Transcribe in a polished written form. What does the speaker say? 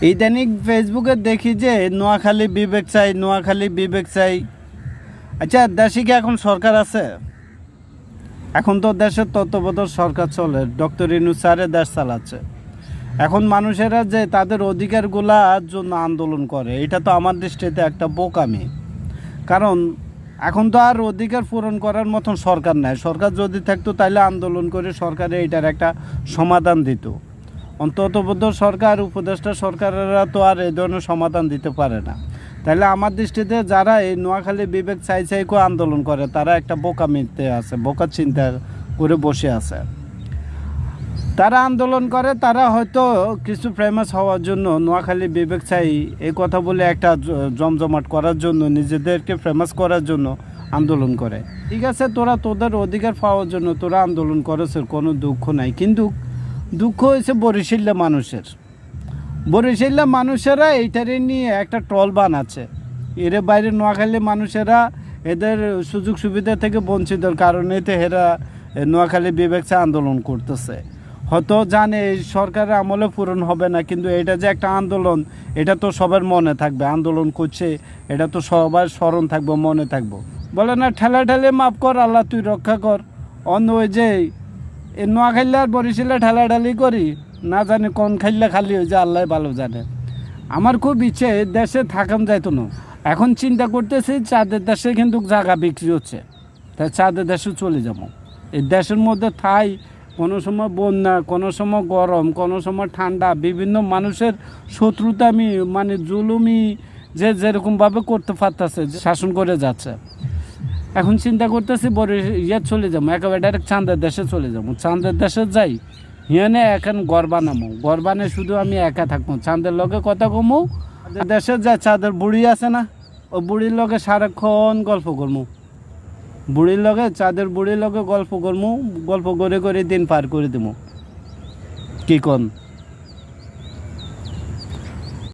ইদানিং ফেসবুকে দেখি যে নোয়াখালী বিবেক চাই, নোয়াখালী বিবেক চাই। আচ্ছা, দেশে কি এখন সরকার আছে? এখন তো দেশের তত্ত্বাবধায়ক সরকার চলে, ডক্টর ইউনূস স্যারে দেশ চালাচ্ছে। এখন মানুষেরা যে তাদের অধিকারগুলার জন্য আন্দোলন করে, এটা তো আমার দৃষ্টিতে একটা বোকামি। কারণ এখন তো আর অধিকার পূরণ করার মতন সরকার নাই। সরকার যদি থাকতো তাহলে আন্দোলন করে সরকারে এটার একটা সমাধান দিত। অন্ততবদ্ধ সরকার, উপদেষ্টা সরকারেরা তো আর এই ধরনের সমাধান দিতে পারে না। তাহলে আমার দৃষ্টিতে যারা এই নোয়াখালী বিবেক চাই চাই করে আন্দোলন করে, তারা একটা বোকামিতে আছে, বোকার চিন্তা করে বসে আছে। তারা আন্দোলন করে, তারা হয়তো কিছু ফেমাস হওয়ার জন্য, নোয়াখালী বিবেক চাই এই কথা বলে একটা জমজমাট করার জন্য, নিজেদেরকে ফেমাস করার জন্য আন্দোলন করে। ঠিক আছে, তোরা তোদের অধিকার পাওয়ার জন্য তোরা আন্দোলন করেছে, কোনো দুঃখ নাই। কিন্তু দুঃখ হয়েছে বরিশালের মানুষের। বরিশালের মানুষেরা এইটারে নিয়ে একটা ট্রল বানাচ্ছে। এর বাইরে নোয়াখালীর মানুষেরা এদের সুযোগ সুবিধা থেকে বঞ্চিতর কারণে তো এরা নোয়াখালী বিবেক চাই আন্দোলন করতেছে। হয়তো জানে এই সরকারের আমলে পূরণ হবে না, কিন্তু এটা যে একটা আন্দোলন, এটা তো সবার মনে থাকবে। আন্দোলন করছে, এটা তো সবার স্মরণ থাকবে, মনে থাকবো। বলে না, ঠেলে মাফ কর আল্লাহ, তুই রক্ষা কর। অন্য ওই যে এই নোয়াখালী আর বরিশালে ঠেলাঠালি করি, না জানি কোন খাইলে খালি হয়ে যায়, আল্লাহ ভালো জানে। আমার খুব ইচ্ছে দেশে থাকান যাইতো না। এখন চিন্তা করতেছি চাঁদের দেশে কিন্তু জায়গা বিক্রি হচ্ছে, তাই চাঁদের দেশে চলে যাবো। এই দেশের মধ্যে থাই, কোনো সময় বন্যা, কোনো সময় গরম, কোনো সময় ঠান্ডা, বিভিন্ন মানুষের শত্রুতা, আমি মানে জুলুমি যে যেরকমভাবে করতে পারতেছে, শাসন করে যাচ্ছে। এখন চিন্তা করতেছি চলে যাবো, একেবারে ডাইরেক্ট চাঁদের দেশে চলে যাবো। চাঁদের দেশে যাই, হিয়ানে এখন ঘর বানাবো, ঘর বানিয়ে শুধু আমি একা থাকবো, চাঁদের লগে কথা কমো। দেশে যায় চাঁদের বুড়ি আছে না, ও বুড়ির লগে সারাক্ষণ গল্প করবো। বুড়ির লগে, চাঁদের বুড়ির লগে গল্প করবো, গল্প করে করে দিন পার করে দেবো। কি কোন?